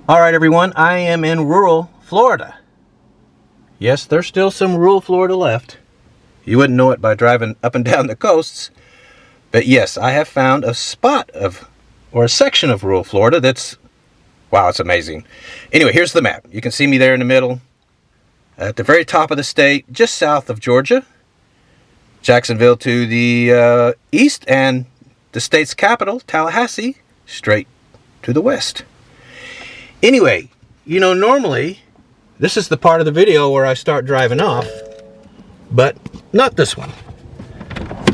All right, everyone, I am in rural Florida. Yes, there's still some rural Florida left. You wouldn't know it by driving up and down the coasts. But yes, I have found a spot of, or a section of rural Florida that's, wow, it's amazing. Anyway, here's the map. You can see me there in the middle. At the very top of the state, just south of Georgia. Jacksonville to the east, and the state's capital, Tallahassee, straight to the west. Anyway, you know, normally this is the part of the video where I start driving off, but not this one.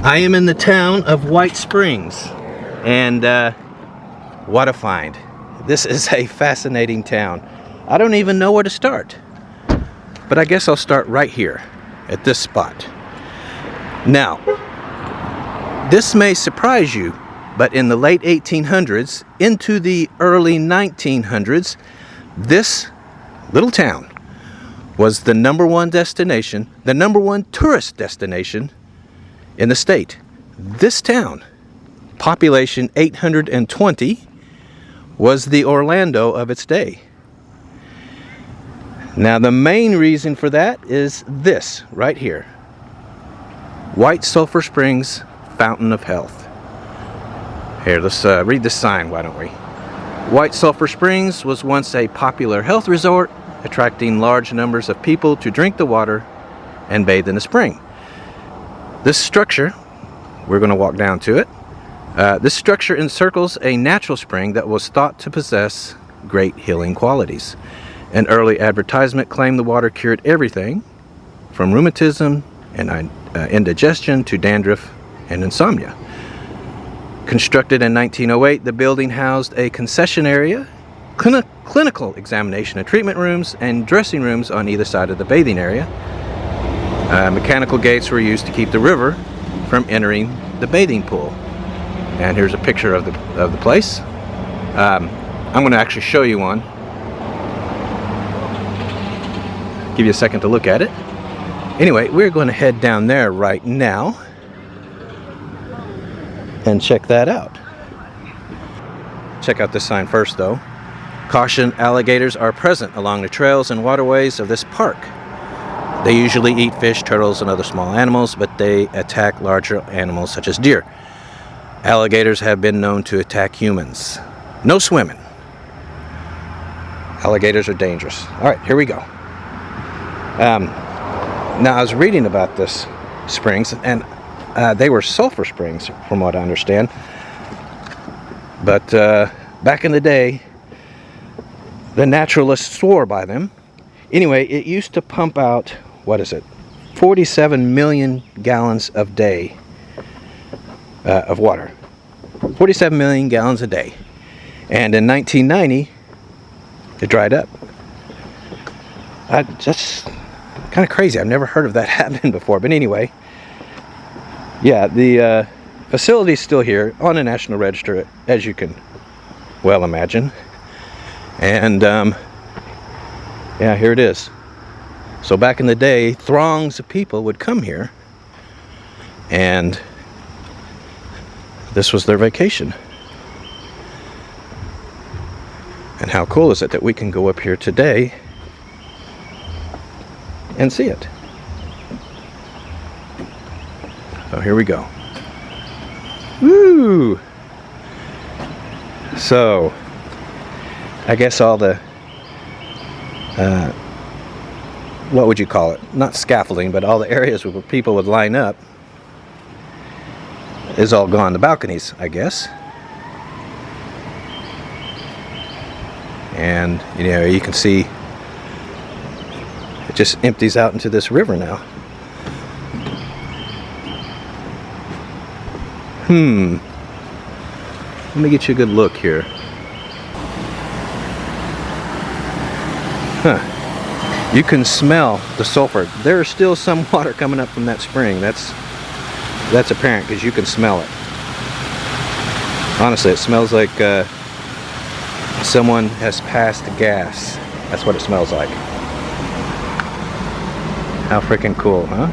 I am in the town of White Springs, and what a find. This is a fascinating town. I don't even know where to start, but I guess I'll start right here at this spot. Now, this may surprise you, but in the late 1800s into the early 1900s, this little town was the #1 destination, the #1 tourist destination in the state. This town, population 820, was the Orlando of its day. Now, the main reason for that is this right here. White Sulphur Springs Fountain of Health. Here, let's read this sign, why don't we? White Sulphur Springs was once a popular health resort, attracting large numbers of people to drink the water and bathe in the spring. This structure, we're going to walk down to it. This structure encircles a natural spring that was thought to possess great healing qualities. An early advertisement claimed the water cured everything from rheumatism and indigestion to dandruff and insomnia. Constructed in 1908, the building housed a concession area, clinical examination and treatment rooms, and dressing rooms on either side of the bathing area. Mechanical gates were used to keep the river from entering the bathing pool. And here's a picture of the place. I'm going to actually show you one. Give you a second to look at it. Anyway, we're going to head down there right now and check that out. Check out this sign first, though. Caution, alligators are present along the trails and waterways of this park. They usually eat fish, turtles, and other small animals, but they attack larger animals such as deer. Alligators have been known to attack humans. No swimming. Alligators are dangerous. All right, here we go. Now, I was reading about this springs, and they were sulfur springs, from what I understand. But back in the day, the naturalists swore by them. Anyway, it used to pump out, what is it, 47 million gallons a day of water. 47 million gallons a day. And in 1990, it dried up. That's kind of crazy. I've never heard of that happening before. But anyway, yeah, the facility's still here on the National Register, as you can well imagine. And yeah, here it is. So back in the day, throngs of people would come here, and this was their vacation. And how cool is it that we can go up here today and see it? So here we go. Woo! So I guess all the what would you call it? Not scaffolding, but all the areas where people would line up is all gone. The balconies, I guess. And you know, you can see it just empties out into this river now. Let me get you a good look here. You can smell the sulfur. There is still some water coming up from that spring. That's apparent because you can smell it. Honestly, it smells like someone has passed gas. That's what it smells like. How freaking cool, huh?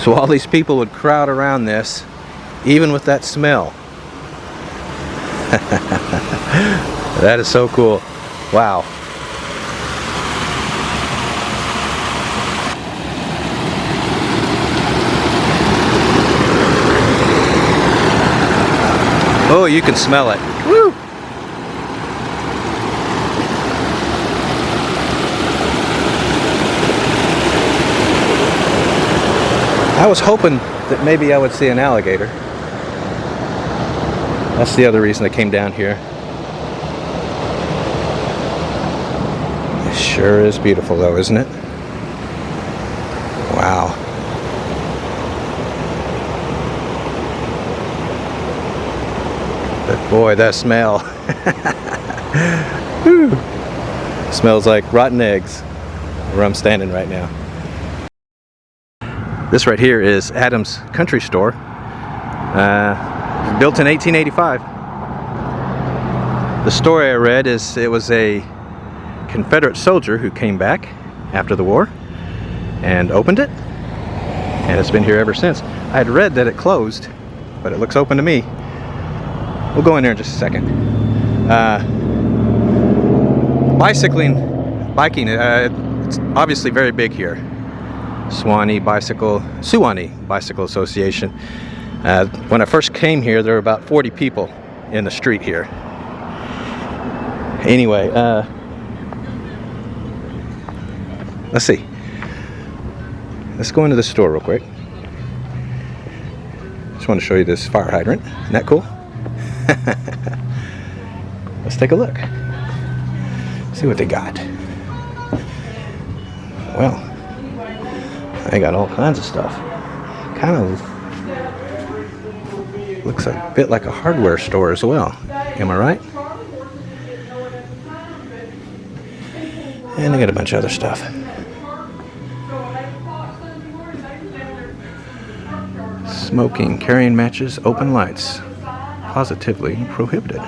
So all these people would crowd around this, even with that smell. That is so cool. Wow. Oh, you can smell it. Woo! I was hoping that maybe I would see an alligator. That's the other reason I came down here. It sure is beautiful though, isn't it? Wow. But boy, that smell. Smells like rotten eggs where I'm standing right now. This right here is Adams Country Store. Built in 1885. The story I read is it was a Confederate soldier who came back after the war and opened it, and it's been here ever since. I had read that it closed, but it looks open to me. We'll go in there in just a second. Biking, it's obviously very big here. Suwannee Bicycle Association. When I first came here, there were about 40 people in the street here. Anyway, let's see. Let's go into the store real quick. Just want to show you this fire hydrant. Isn't that cool? Let's take a look. See what they got. Well, they got all kinds of stuff. Kind of looks a bit like a hardware store as well. Am I right? And they got a bunch of other stuff. Smoking, carrying matches, open lights. Positively prohibited.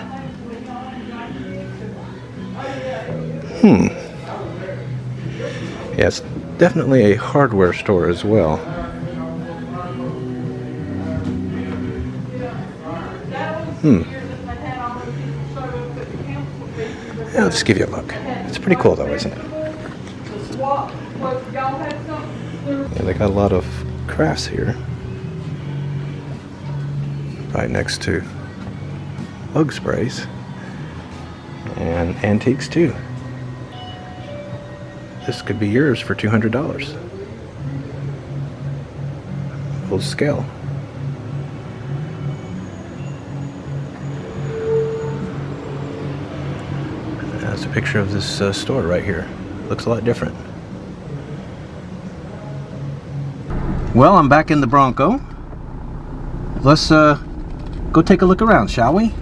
Yeah, it's definitely a hardware store as well. Yeah, I'll just give you a look. It's pretty cool though, isn't it? Yeah, they got a lot of crafts here. Right next to bug sprays. And antiques too. This could be yours for $200. Full scale. That's a picture of this store right here. Looks a lot different. Well, I'm back in the Bronco. Let's go take a look around, shall we?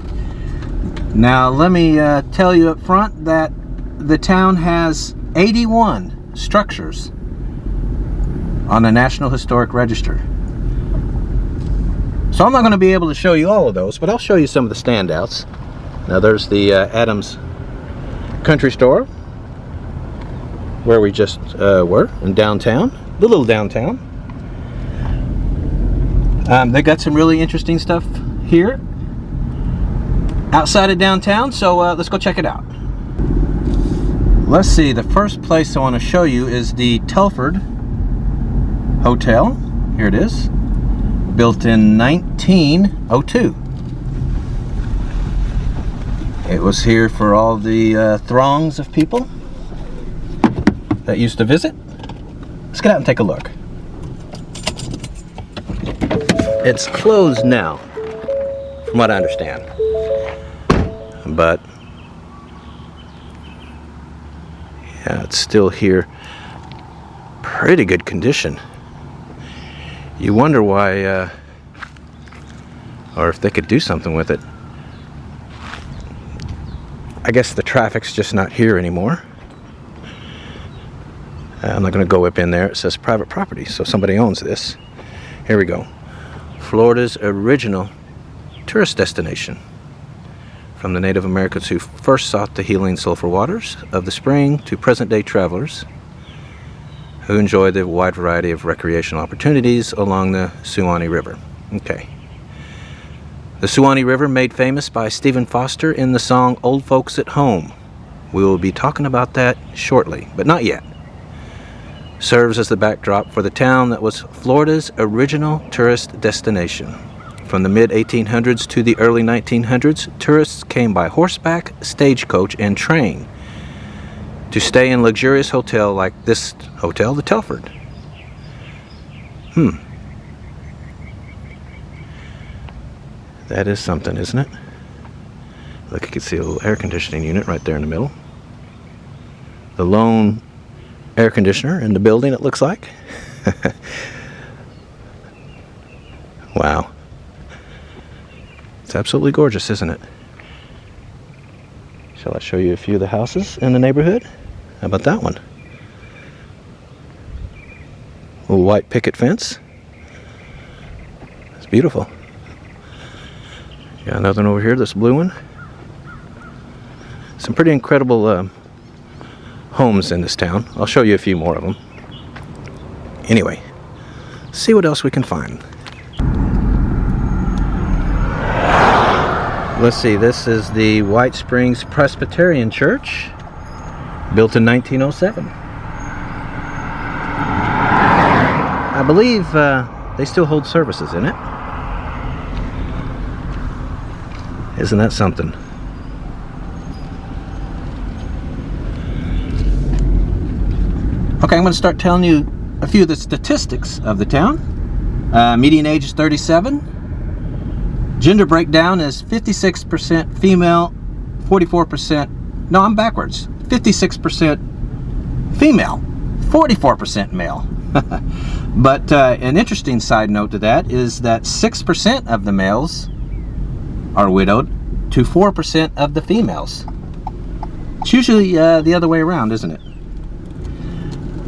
Now, let me tell you up front that the town has 81 structures on the National Historic Register. So I'm not going to be able to show you all of those, but I'll show you some of the standouts. Now there's the Adams Country Store, where we just were, in downtown, the little downtown. They got some really interesting stuff here outside of downtown, so let's go check it out. Let's see, the first place I want to show you is the Telford Hotel. Here it is, built in 1902. It was here for all the throngs of people that used to visit. Let's get out and take a look. It's closed now, from what I understand, but yeah, it's still here. Pretty good condition. You wonder why, or if they could do something with it. I guess the traffic's just not here anymore. I'm not going to go up in there. It says private property, so somebody owns this. Here we go. Florida's original tourist destination. From the Native Americans who first sought the healing sulfur waters of the spring to present-day travelers who enjoy the wide variety of recreational opportunities along the Suwannee River. Okay. The Suwannee River, made famous by Stephen Foster in the song Old Folks at Home. We will be talking about that shortly, but not yet. Serves as the backdrop for the town that was Florida's original tourist destination. From the mid-1800s to the early 1900s, tourists came by horseback, stagecoach, and train to stay in luxurious hotel like this hotel, the Telford. That is something, isn't it? Look, you can see a little air conditioning unit right there in the middle. The lone air conditioner in the building, it looks like. Wow. It's absolutely gorgeous, isn't it? Shall I show you a few of the houses in the neighborhood? How about that one? Little white picket fence. It's beautiful. Got another one over here, this blue one. Some pretty incredible homes in this town. I'll show you a few more of them. Anyway, see what else we can find. Let's see, this is the White Springs Presbyterian Church, built in 1907. I believe they still hold services in it. Isn't that something? Okay, I'm going to start telling you a few of the statistics of the town. Median age is 37. Gender breakdown is 56% female, 44%, no, I'm backwards. 56% female, 44% male. But an interesting side note to that is that 6% of the males are widowed to 4% of the females. It's usually the other way around, isn't it?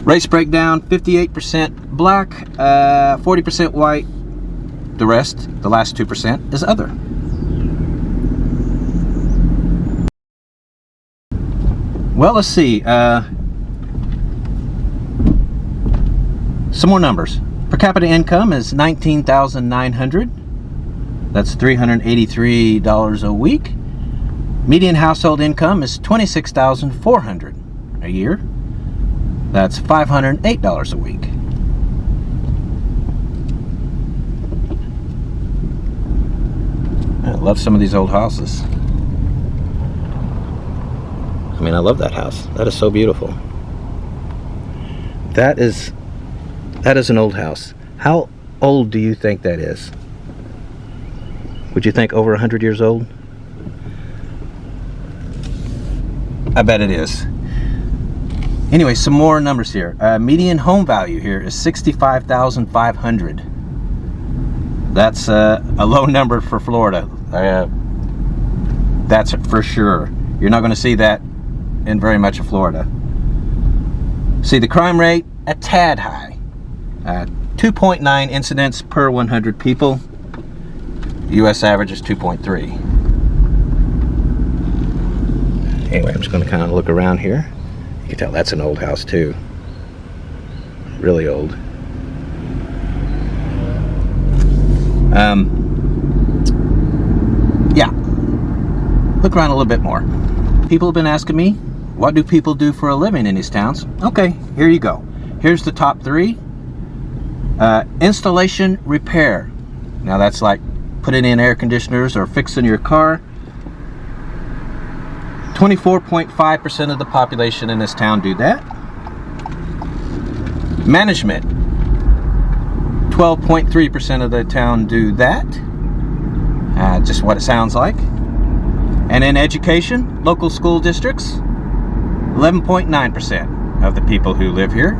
Race breakdown, 58% black, 40% white. The rest, the last 2%, is other. Well, let's see. Some more numbers. Per capita income is $19,900. That's $383 a week. Median household income is $26,400 a year. That's $508 a week. I love some of these old houses. I mean, I love that house. That is so beautiful. That is an old house. How old do you think that is? Would you think over 100 years old? I bet it is. Anyway, some more numbers here. Median home value here is $65,500. That's a low number for Florida. That's for sure. You're not going to see that in very much of Florida. See, the crime rate, a tad high. 2.9 incidents per 100 people. The U.S. average is 2.3. Anyway, I'm just going to kind of look around here. You can tell that's an old house too. Really old. Yeah. Look around a little bit more. People have been asking me, what do people do for a living in these towns? Okay, here you go. Here's the top 3. Installation repair. Now that's like putting in air conditioners or fixing your car. 24.5% of the population in this town do that. Management. 12.3% of the town do that. Just what it sounds like. And in education, local school districts, 11.9% of the people who live here,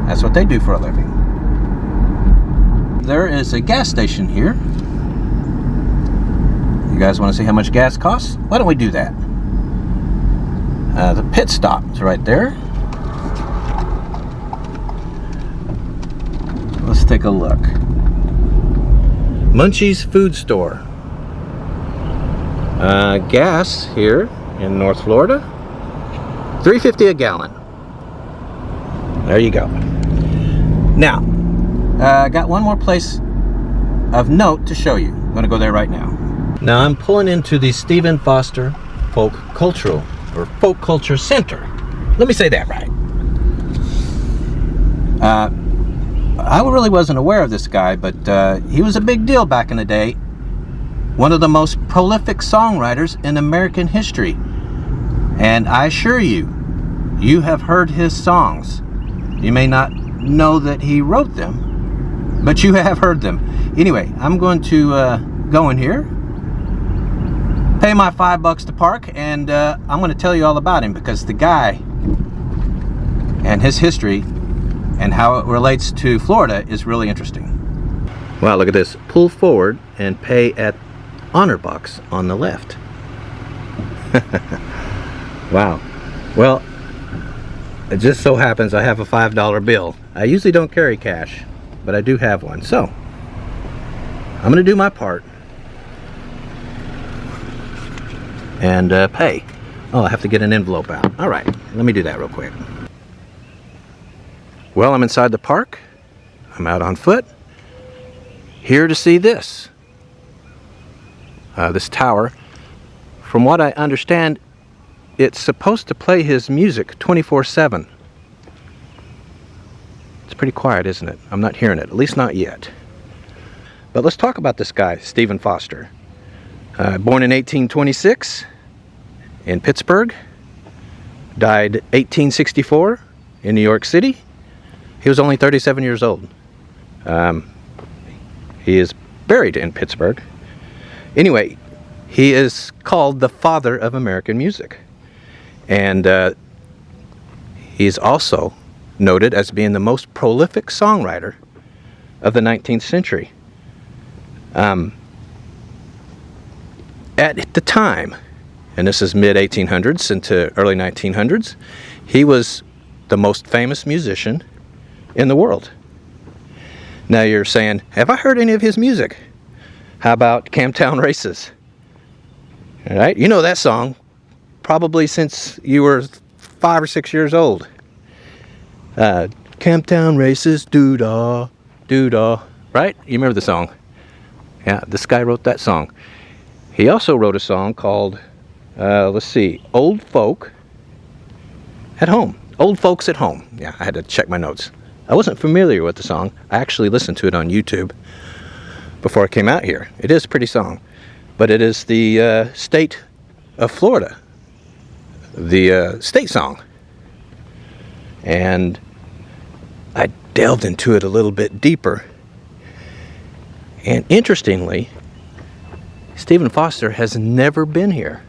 that's what they do for a living. There is a gas station here. You guys want to see how much gas costs? Why don't we do that? The pit stop is right there. Let's take a look. Munchie's Food Store. Gas here in North Florida, $3.50 a gallon. There you go. Now, I got one more place of note to show you. I'm going to go there right now. Now I'm pulling into the Stephen Foster Folk Cultural or Folk Culture Center. Let me say that right. I really wasn't aware of this guy, but he was a big deal back in the day. One of the most prolific songwriters in American history. And I assure you, you have heard his songs. You may not know that he wrote them, but you have heard them. Anyway, I'm going to go in here, pay my $5 to park, and I'm going to tell you all about him, because the guy and his history and how it relates to Florida is really interesting. Wow, look at this. Pull forward and pay at Honor Box on the left. Wow. Well, it just so happens I have a $5 bill. I usually don't carry cash, but I do have one. So, I'm going to do my part and pay. Oh, I have to get an envelope out. All right, let me do that real quick. Well, I'm inside the park. I'm out on foot. Here to see this. This tower. From what I understand, it's supposed to play his music 24/7. It's pretty quiet, isn't it? I'm not hearing it, at least not yet. But let's talk about this guy, Stephen Foster. Born in 1826 in Pittsburgh. Died 1864 in New York City. He was only 37 years old. He is buried in Pittsburgh. Anyway, he is called the father of American music. And he's also noted as being the most prolific songwriter of the 19th century. At the time, and this is mid-1800s into early 1900s, he was the most famous musician in the world. Now you're saying, have I heard any of his music? How about Camptown Races? All right, you know that song probably since you were 5 or 6 years old. Camptown Races, doo-dah, doo-dah, right? You remember the song? Yeah, this guy wrote that song. He also wrote a song called, let's see, Old Folk at Home. Old Folks at Home. Yeah, I had to check my notes. I wasn't familiar with the song. I actually listened to it on YouTube before I came out here. It is a pretty song. But it is the state of Florida. The state song. And I delved into it a little bit deeper. And interestingly, Stephen Foster has never been here.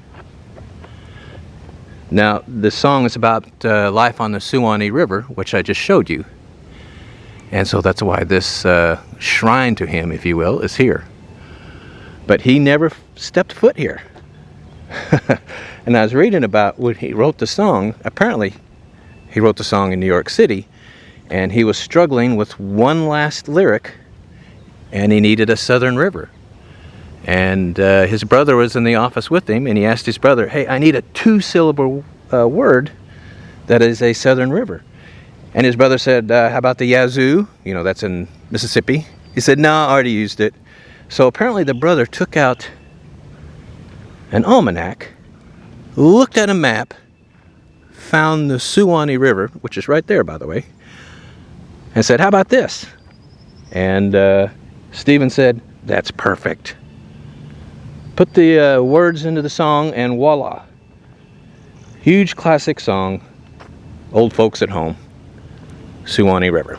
Now, the song is about life on the Suwannee River, which I just showed you. And so that's why this shrine to him, if you will, is here. But he never stepped foot here. And I was reading about when he wrote the song. Apparently, he wrote the song in New York City, and he was struggling with one last lyric, and he needed a southern river. And his brother was in the office with him, and he asked his brother, hey, I need a 2-syllable word that is a southern river. And his brother said, how about the Yazoo? You know, that's in Mississippi. He said, no, I already used it. So apparently the brother took out an almanac, looked at a map, found the Suwannee River, which is right there, by the way, and said, how about this? And Stephen said, that's perfect. Put the words into the song, and voila. Huge classic song, Old Folks at Home, Suwannee River.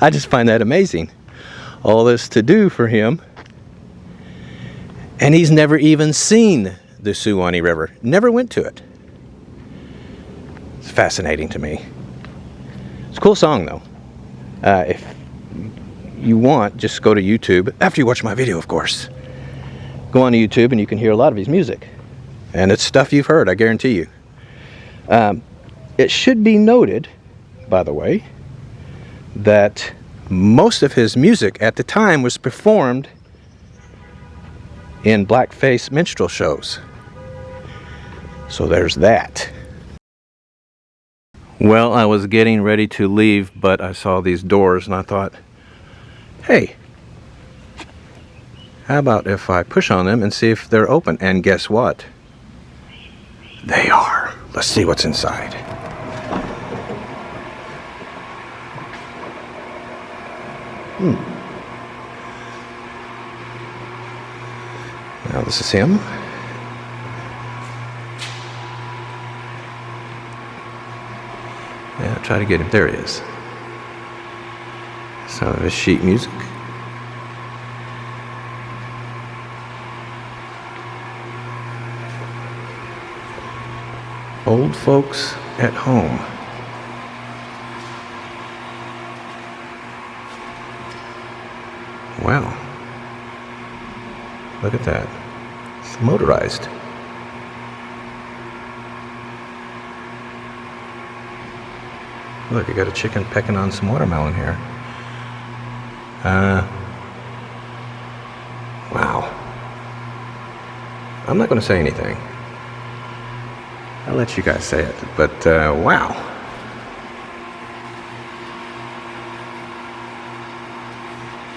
I just find that amazing. All this to do for him. And he's never even seen the Suwannee River. Never went to it. It's fascinating to me. It's a cool song, though. If you want, just go to YouTube. After you watch my video, of course. Go on to YouTube and you can hear a lot of his music. And it's stuff you've heard, I guarantee you. It should be noted, by the way, that most of his music at the time was performed in blackface minstrel shows. So there's that. Well, I was getting ready to leave, but I saw these doors and I thought, hey, How about if I push on them and see if they're open? And guess what? They are. Let's see what's inside. Now this is him. Yeah, try to get him. There he is. Some of his sheet music. Old folks at home. Wow. Look at that. It's motorized. Look, you got a chicken pecking on some watermelon here. Wow. I'm not going to say anything. I'll let you guys say it, but wow.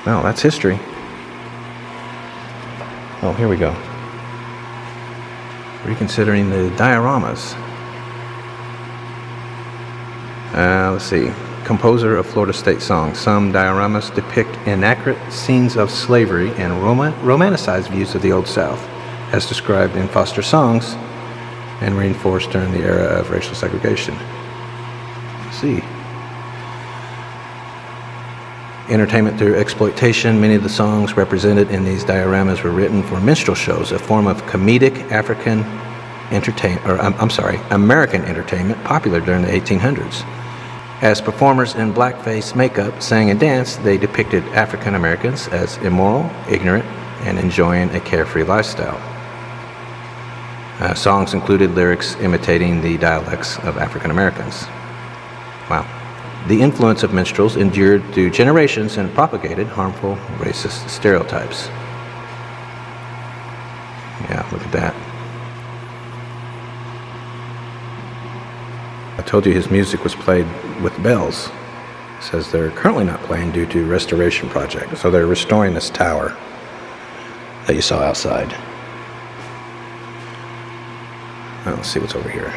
Well, that's history. Oh, here we go. Reconsidering the dioramas. Let's see. Composer of Florida state songs. Some dioramas depict inaccurate scenes of slavery and romanticized views of the Old South, as described in Foster songs and reinforced during the era of racial segregation. Let's see. Entertainment through exploitation. Many of the songs represented in these dioramas were written for minstrel shows, a form of comedic American entertainment popular during the 1800s. As performers in blackface makeup sang and danced, they depicted African Americans as immoral, ignorant, and enjoying a carefree lifestyle. Songs included lyrics imitating the dialects of African Americans. Wow. The influence of minstrels endured through generations and propagated harmful racist stereotypes. Yeah, look at that. I told you his music was played with bells. It says they're currently not playing due to restoration project. So they're restoring this tower that you saw outside. Now, let's see what's over here.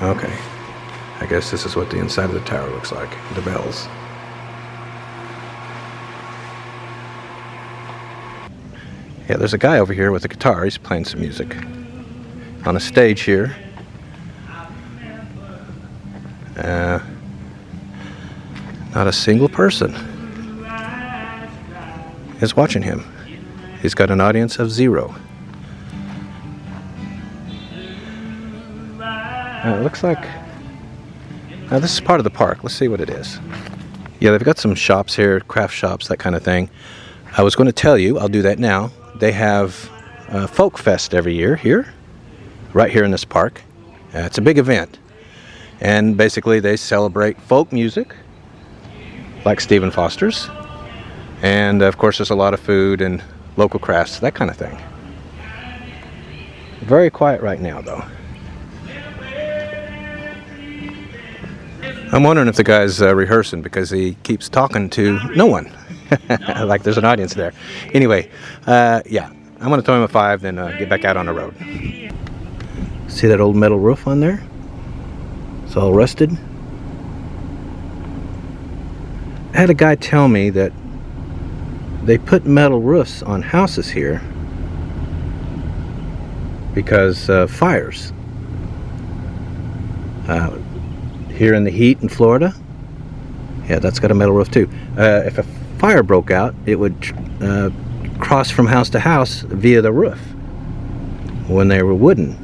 Okay, I guess this is what the inside of the tower looks like, the bells. Yeah, there's a guy over here with a guitar. He's playing some music on a stage here. Not a single person is watching him. He's got an audience of 0. It looks like... Now this is part of the park. Let's see what it is. Yeah, they've got some shops here, craft shops, that kind of thing. I was going to tell you, I'll do that now. They have Folk Fest every year here, right here in this park. It's a big event. And basically they celebrate folk music, like Stephen Foster's. And of course there's a lot of food and local crafts, that kind of thing. Very quiet right now though. I'm wondering if the guy's rehearsing because he keeps talking to no one. Like there's an audience there. Anyway, yeah, I'm going to throw him a 5, then get back out on the road. See that old metal roof on there? It's all rusted. I had a guy tell me that they put metal roofs on houses here because fires. Here in the heat in Florida, yeah, that's got a metal roof too. If a fire broke out, it would cross from house to house via the roof when they were wooden.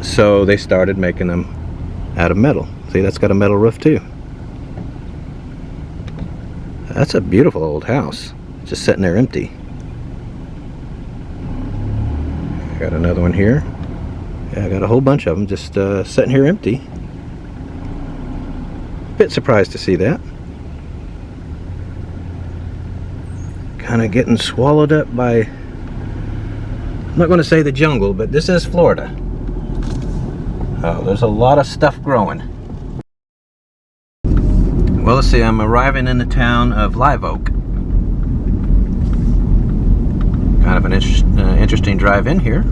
So they started making them out of metal. See, that's got a metal roof too. That's a beautiful old house, just sitting there empty. Got another one here. Yeah, I got a whole bunch of them just sitting here empty. Bit surprised to see that. Kind of getting swallowed up by, I'm not going to say the jungle, but this is Florida. Oh, there's a lot of stuff growing. Well, let's see, I'm arriving in the town of Live Oak. Kind of an interesting drive in here.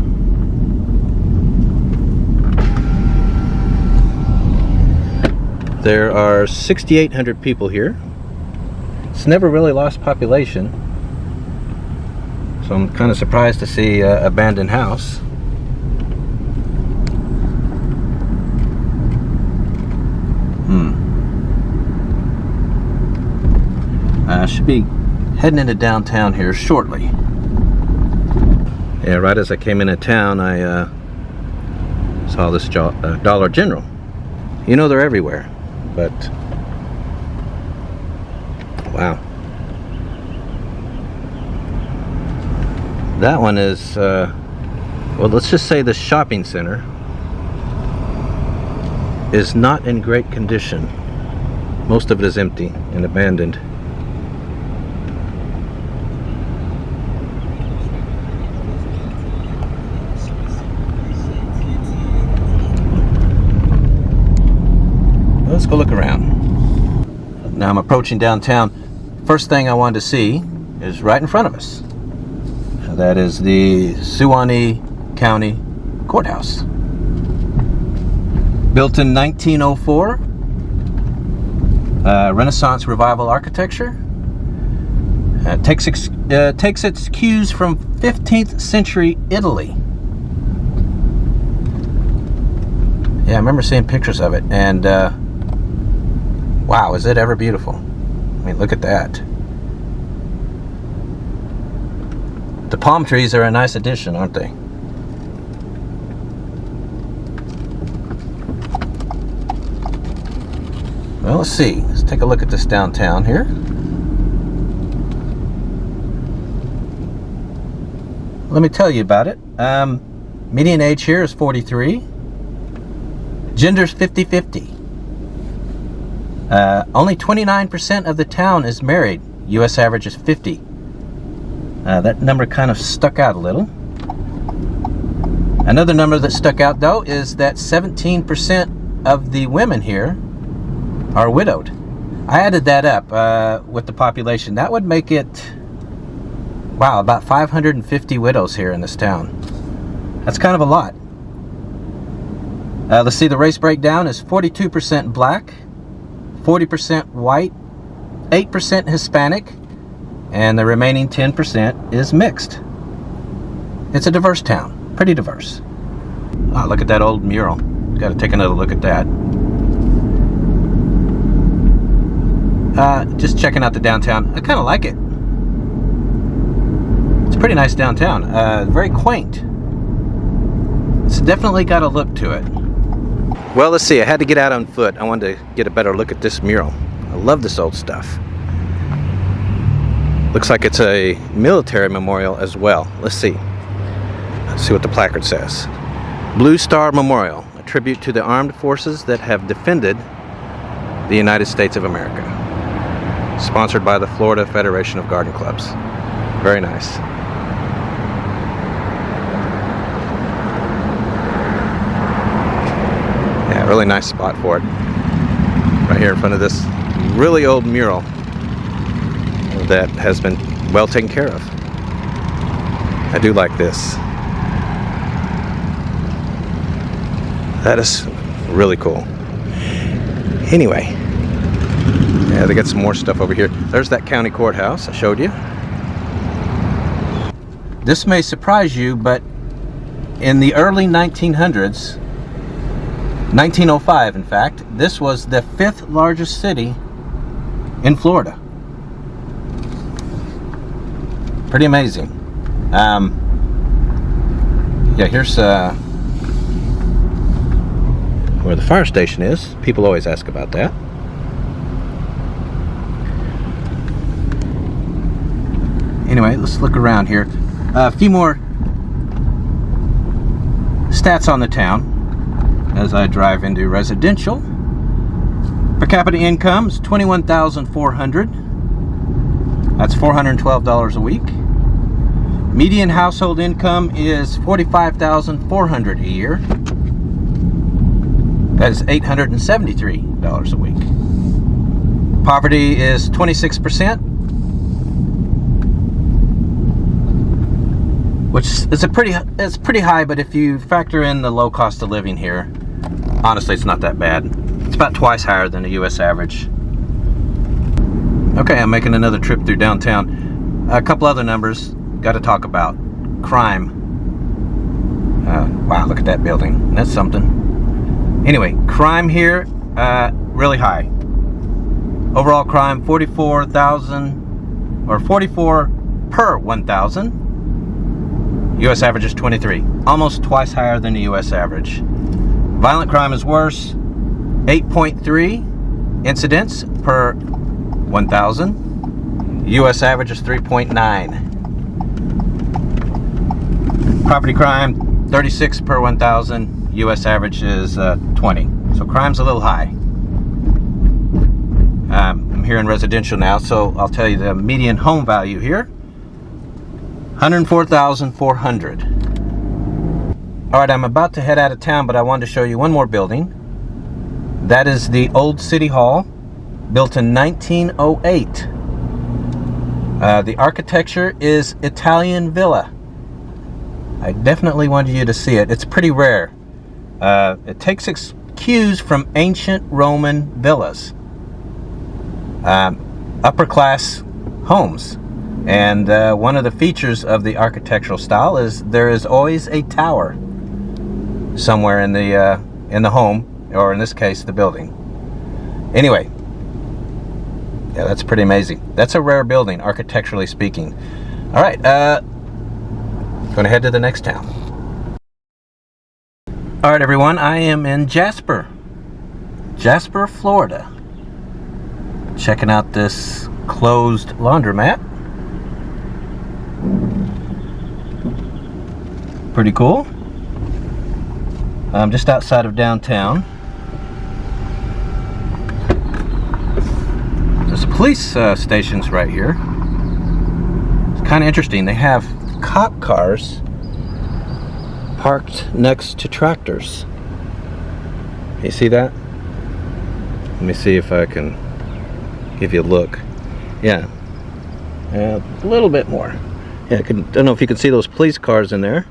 There are 6,800 people here. It's never really lost population, so I'm kind of surprised to see an abandoned house. I should be heading into downtown here shortly. Yeah, right as I came into town, I saw this Dollar General. You know, they're everywhere, but wow. That one is, well, let's just say the shopping center is not in great condition. Most of it is empty and abandoned. Let's go look around. Now I'm approaching downtown. First thing I wanted to see is right in front of us. That is the Suwannee County Courthouse. Built in 1904. Renaissance Revival architecture. Takes its cues from 15th century Italy. Yeah, I remember seeing pictures of it, and wow, is it ever beautiful. I mean, look at that. The palm trees are a nice addition, aren't they? Well, let's see. Let's take a look at this downtown here. Let me tell you about it. Median age here is 43. Gender's 50-50. Only 29% of the town is married. U.S. average is 50. That number kind of stuck out a little. Another number that stuck out, though, is that 17% of the women here are widowed. I added that up with the population. That would make it, wow, about 550 widows here in this town. That's kind of a lot. Let's see, the race breakdown is 42% black, 40% white, 8% Hispanic, and the remaining 10% is mixed. It's a diverse town, pretty diverse. Oh, look at that old mural. Got to take another look at that. Just checking out the downtown. I kind of like it. It's a pretty nice downtown. Very quaint. It's definitely got a look to it. Well, let's see. I had to get out on foot. I wanted to get a better look at this mural. I love this old stuff. Looks like it's a military memorial as well. Let's see. Let's see what the placard says. Blue Star Memorial, a tribute to the armed forces that have defended the United States of America. Sponsored by the Florida Federation of Garden Clubs. Very nice. Yeah, really nice spot for it. Right here in front of this really old mural that has been well taken care of. I do like this. That is really cool. Anyway, yeah, they got some more stuff over here. There's that county courthouse I showed you. This may surprise you, but in the early 1900s, 1905 in fact, this was the 5th largest city in Florida. Pretty amazing. Yeah, here's where the fire station is. People always ask about that. Anyway, let's look around here. A few more stats on the town as I drive into residential. Per capita income is $21,400. That's $412 a week. Median household income is $45,400 a year. That is $873 a week. Poverty is 26%, which is it's pretty high, but if you factor in the low cost of living here, honestly, it's not that bad. It's about twice higher than the U.S. average. Okay, I'm making another trip through downtown. A couple other numbers got to talk about. Crime. Wow, look at that building. That's something. Anyway, crime here, really high. Overall crime, 44,000, or 44 per 1,000. U.S. average is 23. Almost twice higher than the U.S. average. Violent crime is worse. 8.3 incidents per 1,000. U.S. average is 3.9. Property crime, 36 per 1,000. U.S. average is 20. So crime's a little high. I'm here in residential now, so I'll tell you the median home value here. $104,400. All right, I'm about to head out of town, but I wanted to show you one more building. That is the old City Hall, built in 1908. The architecture is Italian villa. I definitely wanted you to see it. It's pretty rare. It takes its cues from ancient Roman villas, upper class homes. And one of the features of the architectural style is there is always a tower somewhere in the home, or in this case, the building. Anyway, yeah, that's pretty amazing. That's a rare building, architecturally speaking. All right, going to head to the next town. All right, everyone, I am in Jasper, Florida. Checking out this closed laundromat. Pretty cool. I'm just outside of downtown. There's police stations right here. It's kind of interesting. They have cop cars parked next to tractors. You see that? Let me see if I can give you a look. Yeah, a little bit more. Yeah, I don't know if you can see those police cars in there.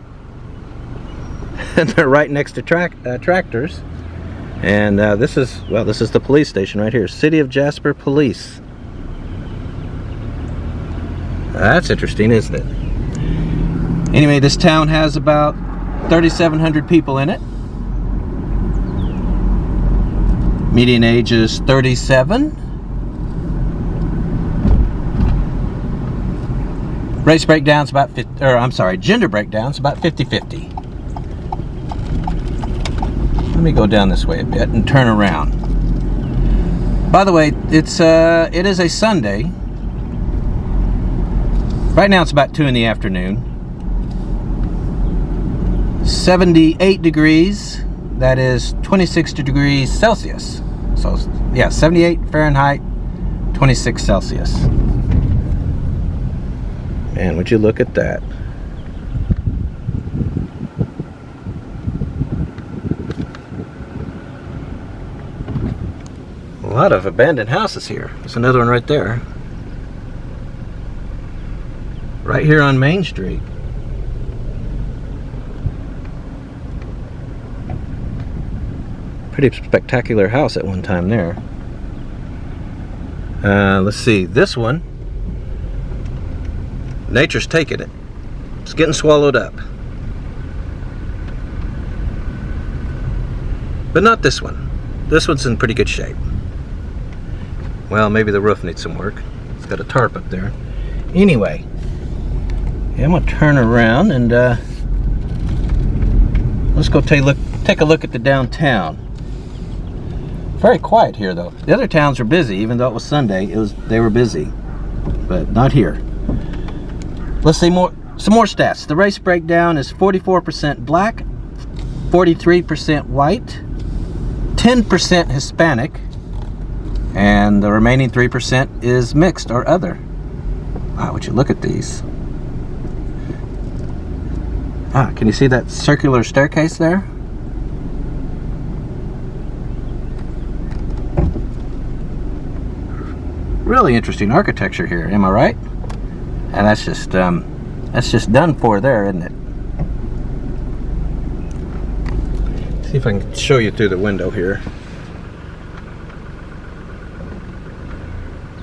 And they're right next to tractors. And this is the police station right here. City of Jasper Police. That's interesting, isn't it? Anyway, this town has about 3,700 people in it. Median age is 37. Race breakdown's about gender breakdown's about 50-50. Let me go down this way a bit and turn around. By the way, it is a Sunday. Right now it's about 2 in the afternoon. 78 degrees. That is 26 degrees Celsius. So yeah, 78 Fahrenheit, 26 Celsius. Man, would you look at that? A lot of abandoned houses here. There's another one right there. Right here on Main Street. Pretty spectacular house at one time there. Let's see, this one, nature's taking it. It's getting swallowed up. But not this one. This one's in pretty good shape. Well, maybe the roof needs some work. It's got a tarp up there. Anyway, yeah, I'm gonna turn around and let's go take a look at the downtown. Very quiet here, though. The other towns were busy, even though it was Sunday. They were busy, but not here. Let's see some more stats. The race breakdown is 44% black, 43% white, 10% Hispanic, and the remaining 3% is mixed or other. Wow, would you look at these? Can you see that circular staircase there? Really interesting architecture here, am I right? And that's just done for there, isn't it? See if I can show you through the window here.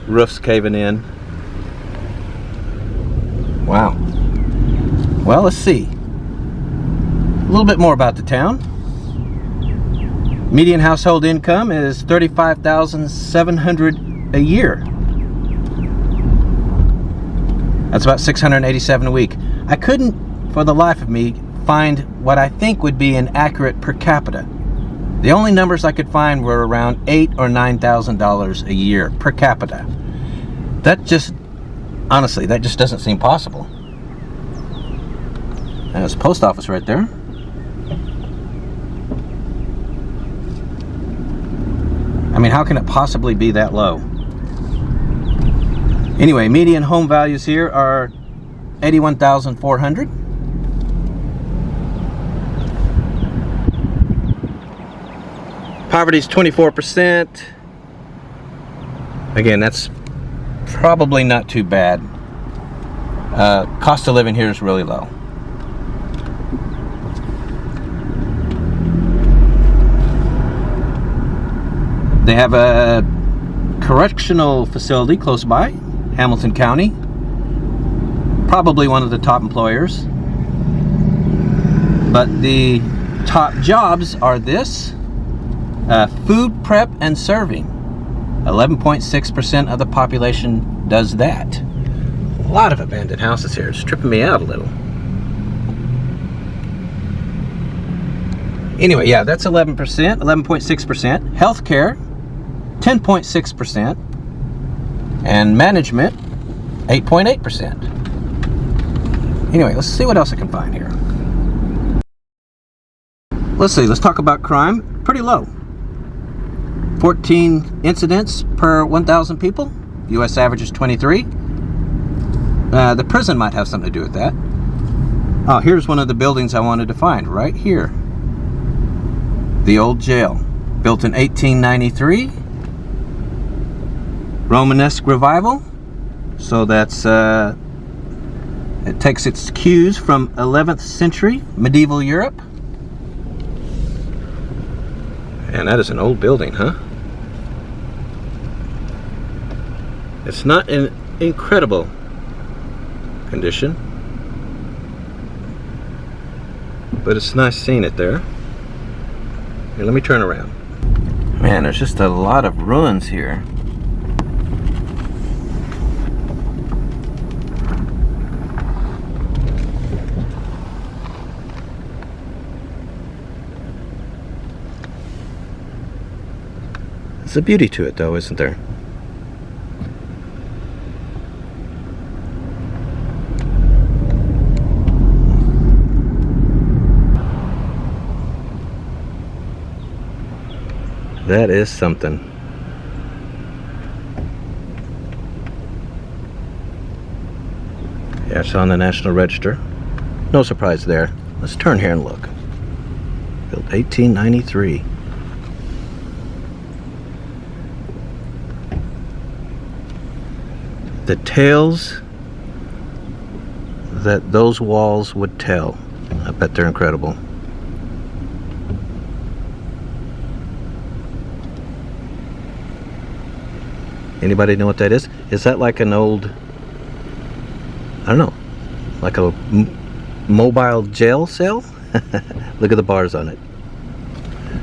Roof's caving in. Wow. Well, let's see. A little bit more about the town. Median household income is $35,700 a year. That's about $687 a week. I couldn't, for the life of me, find what I think would be an accurate per capita. The only numbers I could find were around $8,000 or $9,000 a year per capita. That just, honestly, that just doesn't seem possible. And there's a post office right there. I mean, how can it possibly be that low? Anyway, median home values here are $81,400. Poverty is 24%. Again, that's probably not too bad. Cost of living here is really low. They have a correctional facility close by, Hamilton County. Probably one of the top employers. But the top jobs are this: food prep and serving. 11.6% of the population does that. A lot of abandoned houses here. It's tripping me out a little. Anyway, yeah, that's 11%, 11.6%. Healthcare, 10.6%. And management, 8.8%. Anyway, let's see what else I can find here. Let's see, let's talk about crime. Pretty low. 14 incidents per 1,000 people. U.S. average is 23. The prison might have something to do with that. Oh, here's one of the buildings I wanted to find, right here. The old jail, built in 1893. Romanesque revival. So that's, it takes its cues from 11th century medieval Europe. And that is an old building, huh? It's not in incredible condition, but it's nice seeing it there. Here, let me turn around. Man, there's just a lot of ruins here. There's a beauty to it, though, isn't there? That is something. Yeah, it's on the National Register. No surprise there. Let's turn here and look. Built 1893. The tales that those walls would tell. I bet they're incredible. Anybody know what that is? Is that like an old, I don't know, like a mobile jail cell? Look at the bars on it.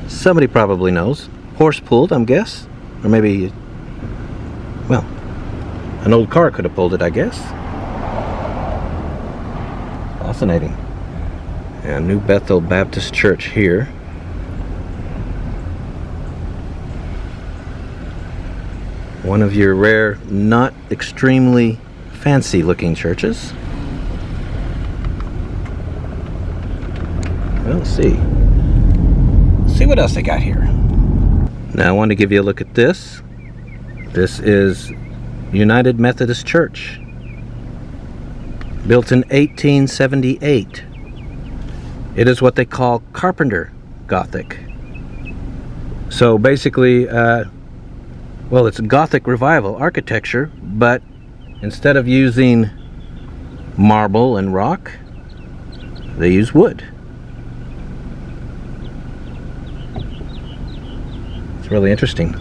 Somebody probably knows. Horse pulled, I'm guess. Or maybe, well, an old car could have pulled it, I guess. Fascinating. Yeah, New Bethel Baptist Church here. One of your rare, not extremely fancy looking churches. Well, let's see. Let's see what else they got here. Now I want to give you a look at this. This is United Methodist Church. Built in 1878. It is what they call Carpenter Gothic. So basically, Well, it's Gothic Revival architecture, but instead of using marble and rock, they use wood. It's really interesting.